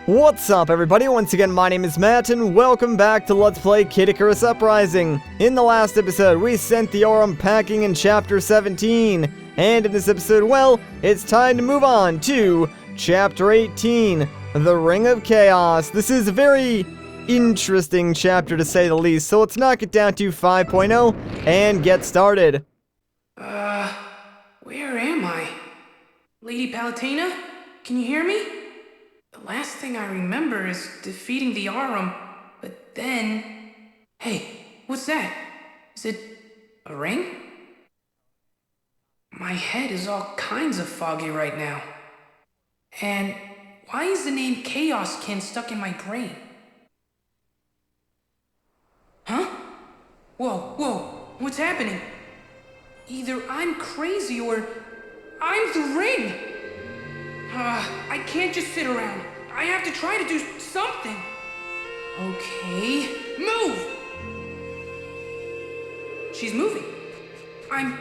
What's up, everybody? Once again, my name is Matt, and welcome back to Let's Play Kid Icarus Uprising. In the last episode, we sent the Aurum packing in Chapter 17, and in this episode, well, it's time to move on to Chapter 18, The Ring of Chaos. This is a very interesting chapter, to say the least, so let's knock it down to 5.0 and get started. Where am I? Lady Palutena? Can you hear me? The last thing I remember is defeating the Aurum, but then... Hey, what's that? Is it a ring? My head is all kinds of foggy right now. And why is the name Chaoskin stuck in my brain? Huh? Whoa, what's happening? Either I'm crazy or I'm the ring! I can't just sit around. I have to try to do something. Okay, move! She's moving. I'm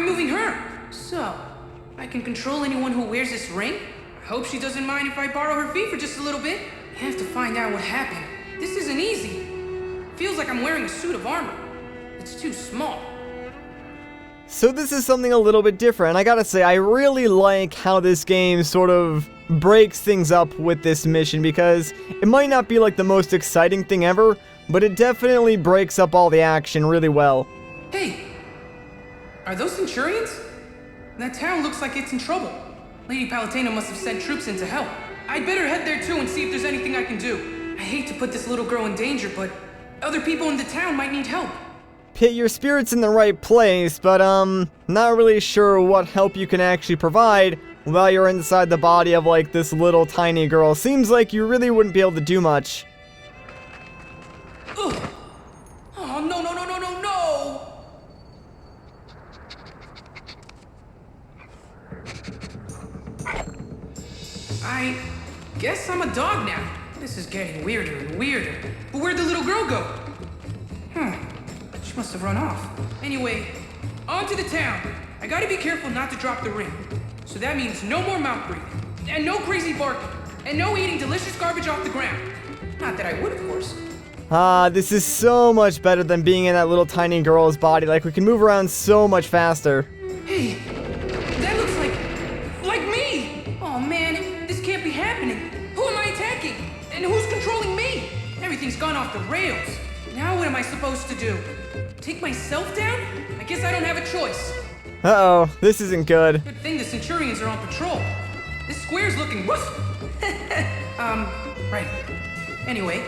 moving her. So, I can control anyone who wears this ring? I hope she doesn't mind if I borrow her feet for just a little bit. I have to find out what happened. This isn't easy. Feels like I'm wearing a suit of armor. It's too small. So this is something a little bit different. I gotta say, I really like how this game sort of breaks things up with this mission, because it might not be like the most exciting thing ever, but it definitely breaks up all the action really well. Hey! Are those Centurions? That town looks like it's in trouble. Lady Palutena must have sent troops in to help. I'd better head there too and see if there's anything I can do. I hate to put this little girl in danger, but other people in the town might need help. Pit, your spirit's in the right place, but not really sure what help you can actually provide while you're inside the body of like this little tiny girl. Seems like you really wouldn't be able to do much. Ugh. Oh, no. I guess I'm a dog now. This is getting weirder and weirder. But where'd the little girl go? She must have run off. Anyway, on to the town. I gotta be careful not to drop the ring. So that means no more mouth breathing, and no crazy barking, and no eating delicious garbage off the ground. Not that I would, of course. This is so much better than being in that little tiny girl's body. Like, we can move around so much faster. Hey, that looks like me! Oh man, this can't be happening. Who am I attacking? And who's controlling me? Everything's gone off the rails. Now what am I supposed to do? Take myself down? I guess I don't have a choice. Uh-oh, this isn't good. Good thing the Centurions are on patrol. This square's looking woof. Right. Anyway.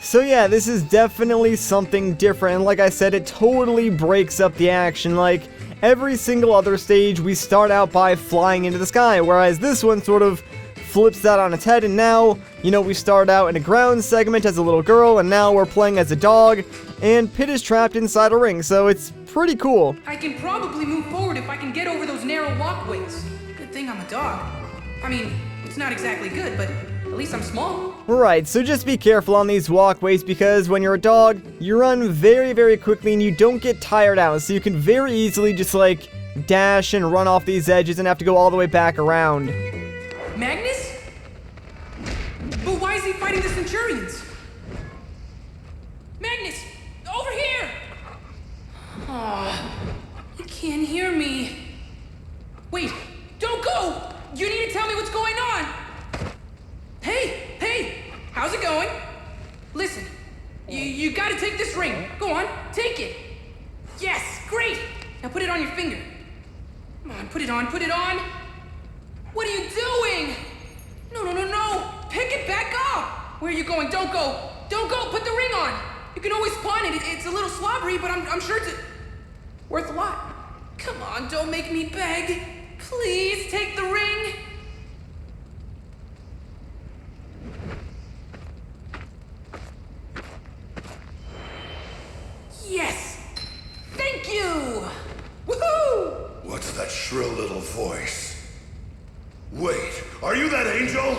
So yeah, this is definitely something different, and like I said, it totally breaks up the action. Like, every single other stage, we start out by flying into the sky, whereas this one sort of flips that on its head, and now, you know, we start out in a ground segment as a little girl, and now we're playing as a dog, and Pit is trapped inside a ring, so it's pretty cool. I can probably move forward if I can get over those narrow walkways. Good thing I'm a dog. I mean, it's not exactly good, but at least I'm small. Right, so just be careful on these walkways, because when you're a dog, you run very, very quickly, and you don't get tired out, so you can very easily just, like, dash and run off these edges and have to go all the way back around. Magnus? But why is he fighting the Centurions? Magnus! Over here! Aw, you can't hear me. Wait, don't go! You need to tell me what's going on! Hey! How's it going? Listen, you gotta take this ring. Go on, take it. Yes, great! Now put it on your finger. Come on, put it on. What are you doing? No. Pick it back up. Where are you going? Don't go. Put the ring on. You can always pawn it. It's a little slobbery, but I'm sure it's worth a lot. Come on, don't make me beg. Please take the ring. Yes. Thank you. Woohoo! What's that shrill little voice? Wait, are you that angel?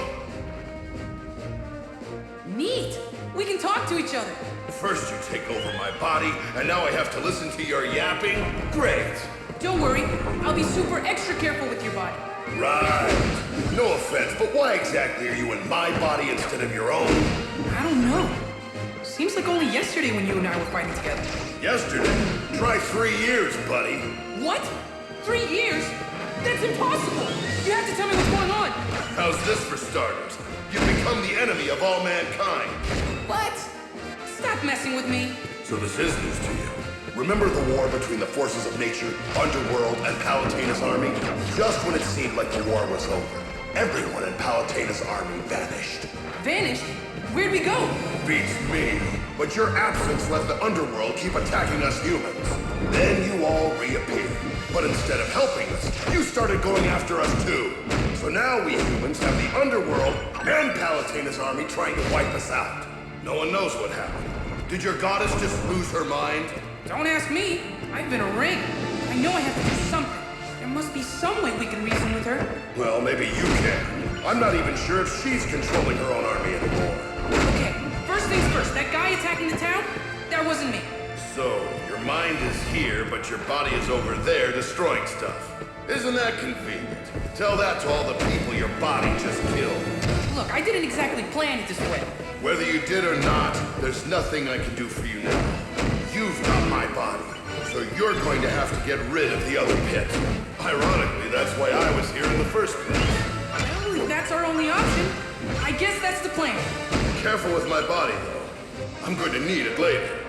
Neat. We can talk to each other. First you take over my body, and now I have to listen to your yapping? Great. Don't worry. I'll be super extra careful with your body. Right. No offense, but why exactly are you in my body instead of your own? I don't know. Seems like only yesterday when you and I were fighting together. Yesterday? Try 3 years, buddy. What? 3 years? That's impossible! You have to tell me what's going on! How's this for starters? You've become the enemy of all mankind. What? Stop messing with me. So this is news to you. Remember the war between the forces of nature, Underworld, and Palutena's army? Just when it seemed like the war was over, everyone in Palutena's army vanished. Vanished? Where'd we go? Beats me. But your absence let the Underworld keep attacking us humans. Then you all reappeared. But instead of helping us, you started going after us too. So now we humans have the Underworld and Palutena's army trying to wipe us out. No one knows what happened. Did your goddess just lose her mind? Don't ask me. I've been a ring. I know I have to do something. There must be some way we can reason with her. Well, maybe you can. I'm not even sure if she's controlling her own army anymore. Okay, first things first. That guy attacking the town? That wasn't me. So, your mind is here, but your body is over there destroying stuff. Isn't that convenient? Tell that to all the people your body just killed. Look, I didn't exactly plan it this way. Whether you did or not, there's nothing I can do for you now. You've got my body, so you're going to have to get rid of the other pit. Ironically, that's why I was here in the first place. Well, if that's our only option, I guess that's the plan. Careful with my body, though. I'm going to need it later.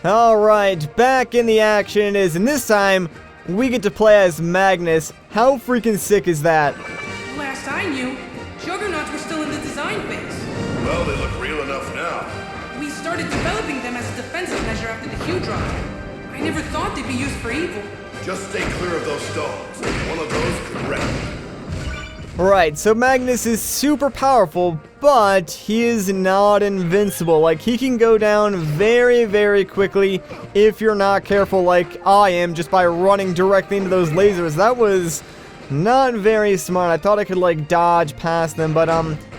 Alright, back in the action it is, and this time, we get to play as Magnus. How freaking sick is that? Last I knew, Juggernauts were still in the design phase. Well, they look real enough now. We started developing them as a defensive measure after the Q drop. I never thought they'd be used for evil. Just stay clear of those stones. One of those could wreck you. Right, so Magnus is super powerful, but he is not invincible. Like, he can go down very, very quickly if you're not careful like I am, just by running directly into those lasers. That was not very smart. I thought I could, like, dodge past them, but,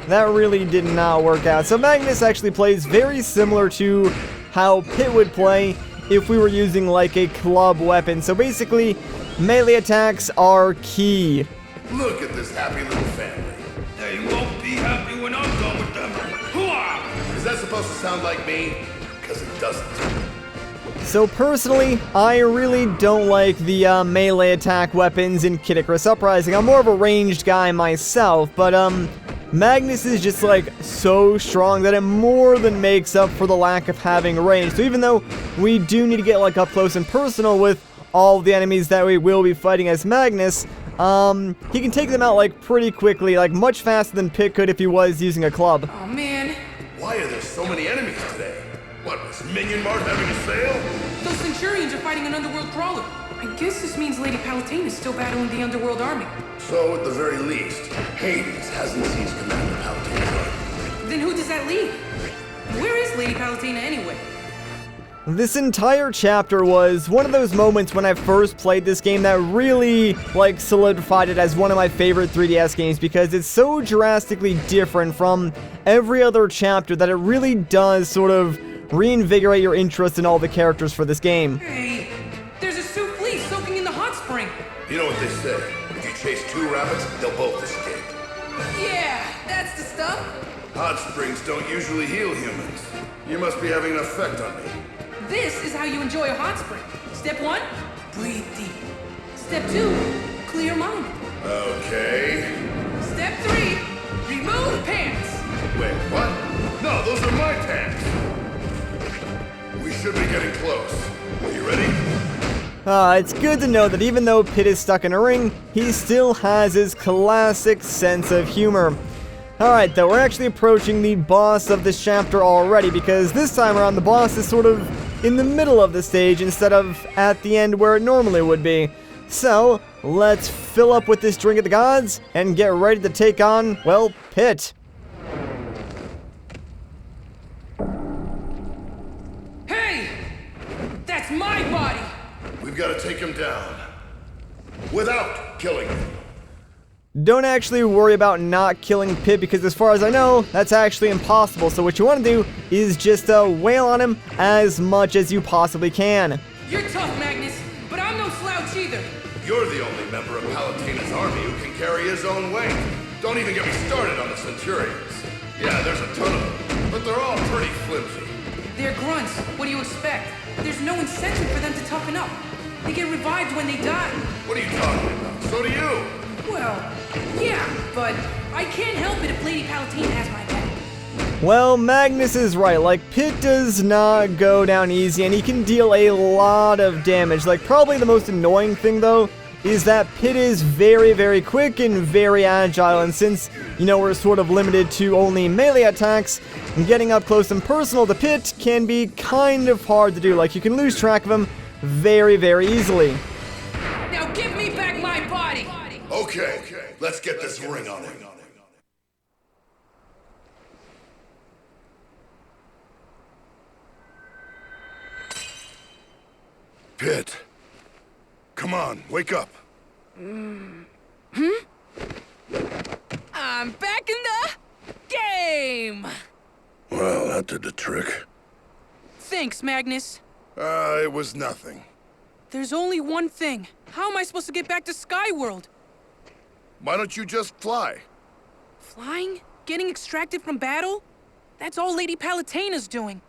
that really did not work out. So Magnus actually plays very similar to how Pit would play if we were using, like, a club weapon. So basically, melee attacks are key. Look at this happy little family. They won't be happy when I'm done with them. Hooah! Is that supposed to sound like me? Because it doesn't. So personally, I really don't like the melee attack weapons in Kid Icarus Uprising. I'm more of a ranged guy myself, but Magnus is just like so strong that it more than makes up for the lack of having range. So even though we do need to get like up close and personal with all the enemies that we will be fighting as Magnus, he can take them out like pretty quickly, like much faster than Pit could if he was using a club. Oh man, Why are there so many enemies today? What, was Minion Mart having a sale? those Centurions are fighting an underworld crawler. I guess this means Lady Palutena is still battling the underworld army. So, at the very least, Hades hasn't seized command of Palutena's army. Then who does that leave? Where is Lady Palutena anyway? This entire chapter was one of those moments when I first played this game that really, like, solidified it as one of my favorite 3DS games because it's so drastically different from every other chapter that it really does sort of reinvigorate your interest in all the characters for this game. Hey, there's a souffle soaking in the hot spring. You know what they say? If you chase two rabbits, they'll both escape. Yeah, that's the stuff. Hot springs don't usually heal humans. You must be having an effect on me. This is how you enjoy a hot spring. Step 1, breathe deep. Step 2, clear mind. Okay. Step 3, remove pants. Wait, what? No, those are my pants. We should be getting close. Are you ready? It's good to know that even though Pit is stuck in a ring, he still has his classic sense of humor. Alright, though, we're actually approaching the boss of this chapter already, because this time around the boss is sort of in the middle of the stage instead of at the end where it normally would be. So, let's fill up with this drink of the gods and get ready to take on, well, Pit. Hey! That's my body! We've got to take him down. Without killing him. Don't actually worry about not killing Pit because as far as I know, that's actually impossible. So what you want to do is just wail on him as much as you possibly can. You're tough, Magnus, but I'm no slouch either. You're the only member of Palutena's army who can carry his own weight. Don't even get me started on the Centurions. Yeah, there's a ton of them, but they're all pretty flimsy. They're grunts. What do you expect? There's no incentive for them to toughen up. They get revived when they die. What are you talking about? So do you. Well, yeah, but I can't help it if Lady Palutena has my back. Well, Magnus is right. Like, Pit does not go down easy, and he can deal a lot of damage. Like, probably the most annoying thing, though, is that Pit is very, very quick and very agile, and since, you know, we're sort of limited to only melee attacks, getting up close and personal to Pit can be kind of hard to do. Like, you can lose track of him very, very easily. Now give me back my body! Okay, let's get this ring on him. Pit. Come on, wake up. I'm back in the game! Well, that did the trick. Thanks, Magnus. It was nothing. There's only one thing. How am I supposed to get back to Skyworld? Why don't you just fly? Flying? Getting extracted from battle? That's all Lady Palutena's doing.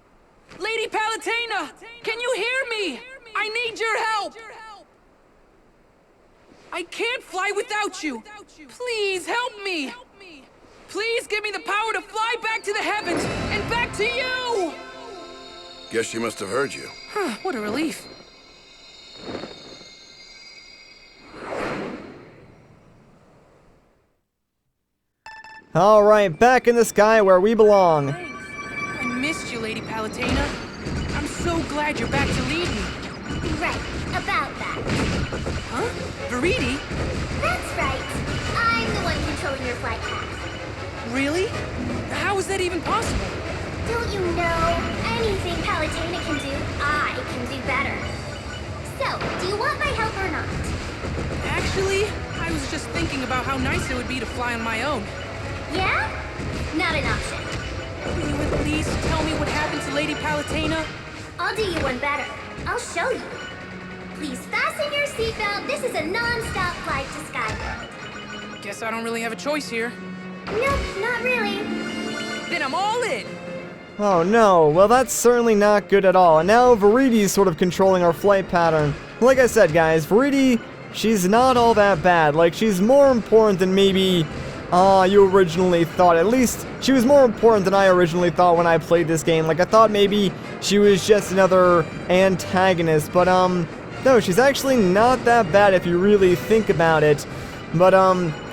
Lady Palutena! Can you hear me? I need your help! I can't fly without you! Please help me! Please give me the power to fly back to the heavens and back to you! Guess she must have heard you. Huh, what a relief. Alright, back in the sky where we belong. Thanks. I missed you, Lady Palutena. I'm so glad you're back to lead me. Right, about that. Huh? Veridi? That's right. I'm the one controlling your flight path. Really? How is that even possible? Don't you know? Anything Palutena can do, I can do better. So, do you want my help or not? Actually, I was just thinking about how nice it would be to fly on my own. Yeah? Not an option. Will you at least tell me what happened to Lady Palutena? I'll do you one better. I'll show you. Please fasten your seatbelt. This is a non-stop flight to Skyworld. Guess I don't really have a choice here. Nope, not really. Then I'm all in! Oh no, well that's certainly not good at all. And now Veridi's sort of controlling our flight pattern. Like I said, guys, Veridi, she's not all that bad. Like, she's more important than maybe you originally thought. At least, she was more important than I originally thought when I played this game. Like, I thought maybe she was just another antagonist, but, no, she's actually not that bad if you really think about it. But,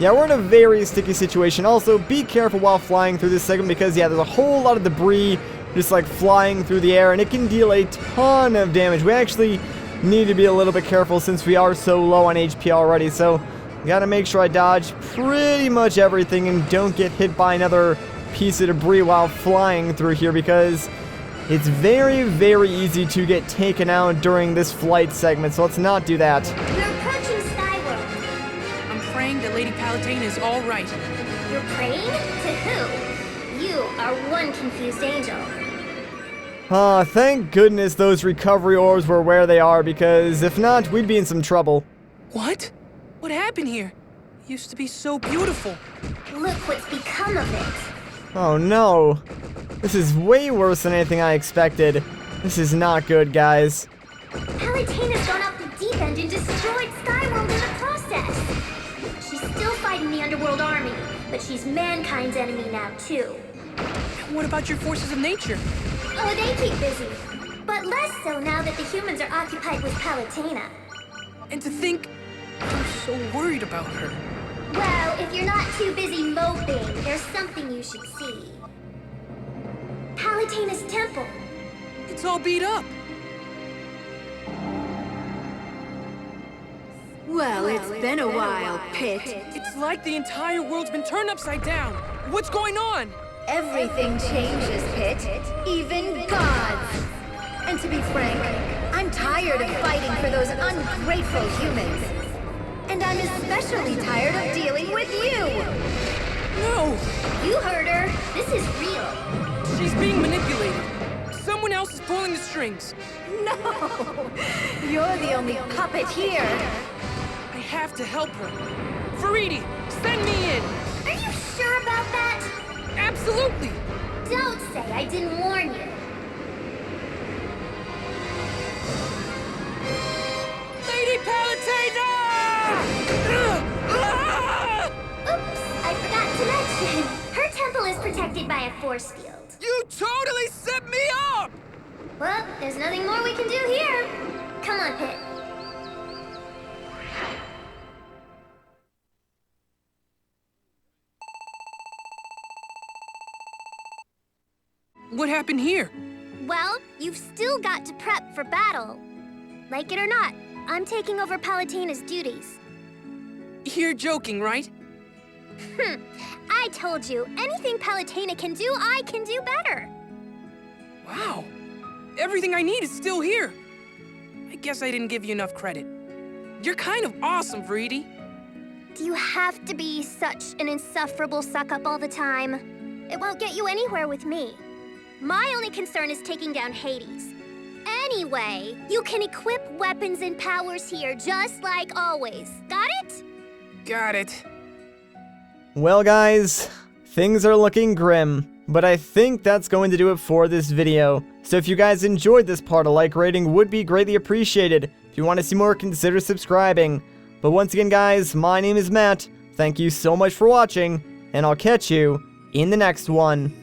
yeah, we're in a very sticky situation. Also, be careful while flying through this segment because, yeah, there's a whole lot of debris just, like, flying through the air, and it can deal a ton of damage. We actually need to be a little bit careful since we are so low on HP already, so gotta make sure I dodge pretty much everything and don't get hit by another piece of debris while flying through here because it's very, very easy to get taken out during this flight segment, so let's not do that. You're approaching Skyworld. I'm praying that Lady Palutena is all right. You're praying? To who? You are one confused angel. Thank goodness those recovery orbs were where they are because if not, we'd be in some trouble. What? What happened here? It used to be so beautiful. Look what's become of it. Oh no. This is way worse than anything I expected. This is not good, guys. Palutena's gone off the deep end and destroyed Skyworld in the process. She's still fighting the Underworld Army, but she's mankind's enemy now, too. What about your forces of nature? Oh, they keep busy. But less so now that the humans are occupied with Palutena. And to think, I'm so worried about her. Well, if you're not too busy moping, there's something you should see. Palutena's temple. It's all beat up. Well, it's been a while, Pit. It's like the entire world's been turned upside down. What's going on? Everything changes, Pit. Even gods. And to be frank, I'm tired of fighting for those ungrateful humans. And I'm especially tired of dealing with you! No! You heard her. This is real. She's being manipulated. Someone else is pulling the strings. No! You're the only puppet here. I have to help her. Faridi, send me in! Are you sure about that? Absolutely! Don't say I didn't warn you. Lady Palutena! Oops, I forgot to mention. Her temple is protected by a force field. You totally set me up! Well, there's nothing more we can do here. Come on, Pit. What happened here? Well, you've still got to prep for battle. Like it or not, I'm taking over Palutena's duties. You're joking, right? I told you, anything Palutena can do, I can do better. Wow. Everything I need is still here. I guess I didn't give you enough credit. You're kind of awesome, Faridi. Do you have to be such an insufferable suck-up all the time? It won't get you anywhere with me. My only concern is taking down Hades. Anyway, you can equip weapons and powers here, just like always. Got it? Got it. Well guys, things are looking grim, but I think that's going to do it for this video. So if you guys enjoyed this part, a like rating would be greatly appreciated. If you want to see more, consider subscribing. But once again guys, my name is Matt, thank you so much for watching, and I'll catch you in the next one.